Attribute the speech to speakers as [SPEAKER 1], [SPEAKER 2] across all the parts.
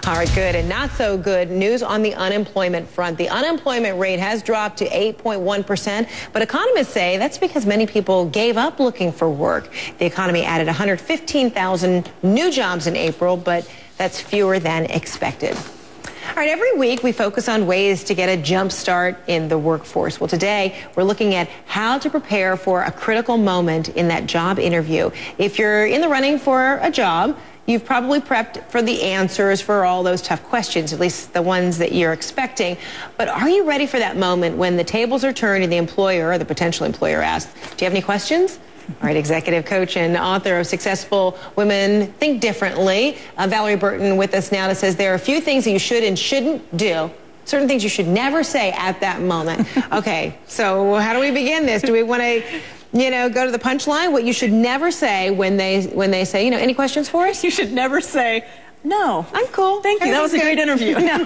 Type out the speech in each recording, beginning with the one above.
[SPEAKER 1] All right, good and not so good news on the unemployment front. The unemployment rate has dropped to 8.1%, but economists say that's because many people gave up looking for work. The economy added 115,000 new jobs in April, but that's fewer than expected. All right, every week we focus on ways to get a jump start in the workforce. Well, today we're looking at how to prepare for a critical moment in that job interview. If you're in the running for a job, you've probably prepped for the answers for all those tough questions, at least the ones that you're expecting. But are you ready for that moment when the tables are turned and the employer or the potential employer asks, do you have any questions? All right, executive coach and author of Successful Women Think Differently, Valerie Burton, with us now, that says there are a few things that you should and shouldn't do. Certain things you should never say at that moment. Okay, so how do we begin this? Do we want to, go to the punchline? What you should never say when they say, any questions for us?
[SPEAKER 2] You should never say, no.
[SPEAKER 1] I'm cool.
[SPEAKER 2] Thank you. That was a great interview.
[SPEAKER 1] No,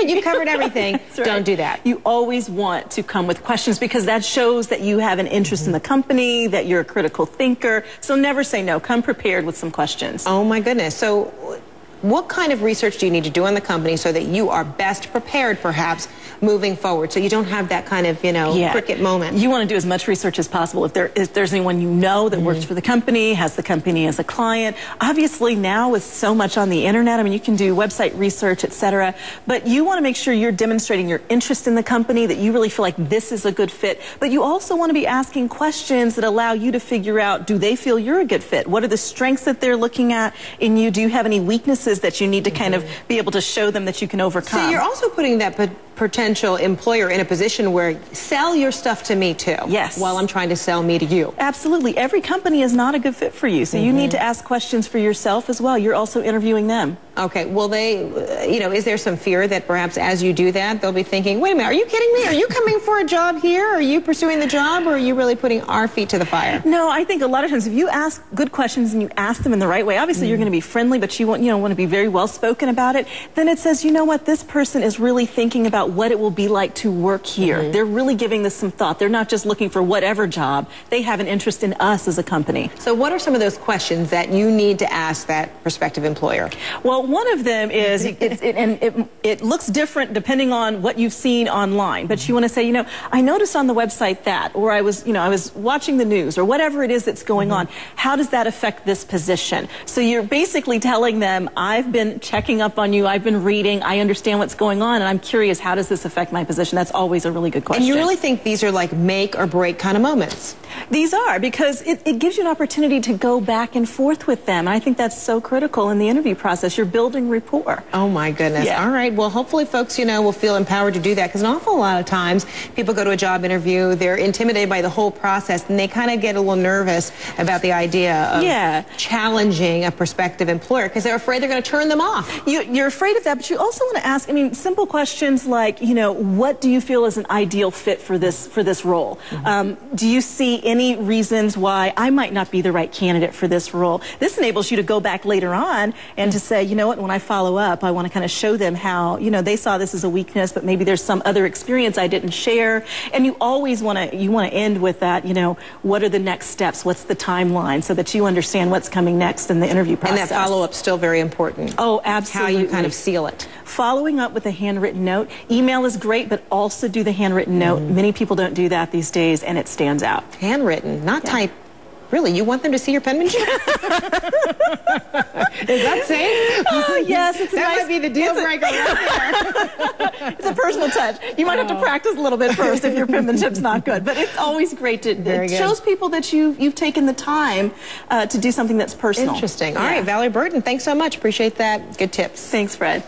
[SPEAKER 1] you've covered everything.
[SPEAKER 2] Right.
[SPEAKER 1] Don't do that.
[SPEAKER 2] You always want to come with questions because that shows that you have an interest in the company, that you're a critical thinker. So never say no. Come prepared with some questions.
[SPEAKER 1] Oh, my goodness. So what kind of research do you need to do on the company so that you are best prepared, perhaps, moving forward, so you don't have that kind of, cricket moment?
[SPEAKER 2] You want to do as much research as possible. If there's anyone that works for the company, has the company as a client. Obviously, now with so much on the internet, I mean, you can do website research, etc. But you want to make sure you're demonstrating your interest in the company, that you really feel like this is a good fit. But you also want to be asking questions that allow you to figure out, do they feel you're a good fit? What are the strengths that they're looking at in you? Do you have any weaknesses that you need to kind of be able to show them that you can overcome?
[SPEAKER 1] So you're also putting that potential employer in a position where sell your stuff to me too.
[SPEAKER 2] Yes.
[SPEAKER 1] While I'm trying to sell me to you.
[SPEAKER 2] Absolutely. Every company is not a good fit for you. So you need to ask questions for yourself as well. You're also interviewing them.
[SPEAKER 1] Okay. Well, is there some fear that perhaps as you do that, they'll be thinking, wait a minute, are you kidding me? Are you coming for a job here? Are you pursuing the job, or are you really putting our feet to the fire?
[SPEAKER 2] No, I think a lot of times if you ask good questions and you ask them in the right way, obviously you're going to be friendly, but you want to be very well spoken about it. Then it says, you know what, this person is really thinking about what it will be like to work here. They're really giving this some thought. They're not just looking for whatever job. They have an interest in us as a company.
[SPEAKER 1] So what are some of those questions that you need to ask that prospective employer?
[SPEAKER 2] Well, one of them is, it looks different depending on what you've seen online, but you want to say, I noticed on the website that, or I was watching the news, or whatever it is that's going on. How does that affect this position? So you're basically telling them, I've been checking up on you, I've been reading, I understand what's going on, and I'm curious, how does this affect my position? That's always a really good question.
[SPEAKER 1] And you really think these are like make or break kind of moments?
[SPEAKER 2] These are, because it gives you an opportunity to go back and forth with them. And I think that's so critical in the interview process. You're building rapport.
[SPEAKER 1] Oh, my goodness.
[SPEAKER 2] Yeah.
[SPEAKER 1] All right. Well, hopefully folks, will feel empowered to do that, because an awful lot of times people go to a job interview, they're intimidated by the whole process, and they kind of get a little nervous about the idea of challenging a prospective employer because they're afraid they're going to turn them off.
[SPEAKER 2] You're afraid of that, but you also want to ask, simple questions like, what do you feel is an ideal fit for this role? Do you see any reasons why I might not be the right candidate for this role? This enables you to go back later on and to say, you know what, when I follow up, I want to kind of show them how, they saw this as a weakness, but maybe there's some other experience I didn't share. And you always want to end with that, what are the next steps? What's the timeline, so that you understand what's coming next in the interview process.
[SPEAKER 1] And that follow-up's still very important.
[SPEAKER 2] Oh, absolutely.
[SPEAKER 1] How you kind of seal it.
[SPEAKER 2] Following up with a handwritten note. Email is great, but also do the handwritten note. Many people don't do that these days, and it stands out.
[SPEAKER 1] Handwritten, not type. Really? You want them to see your penmanship? Is that safe?
[SPEAKER 2] Oh, yes.
[SPEAKER 1] That might be the deal breaker right
[SPEAKER 2] there. It's a personal touch. You might have to practice a little bit first if your penmanship's not good. But it's always great to... It shows people that you've taken the time to do something that's personal.
[SPEAKER 1] Interesting. All right, Valerie Burton, thanks so much. Appreciate that. Good tips.
[SPEAKER 2] Thanks, Fred.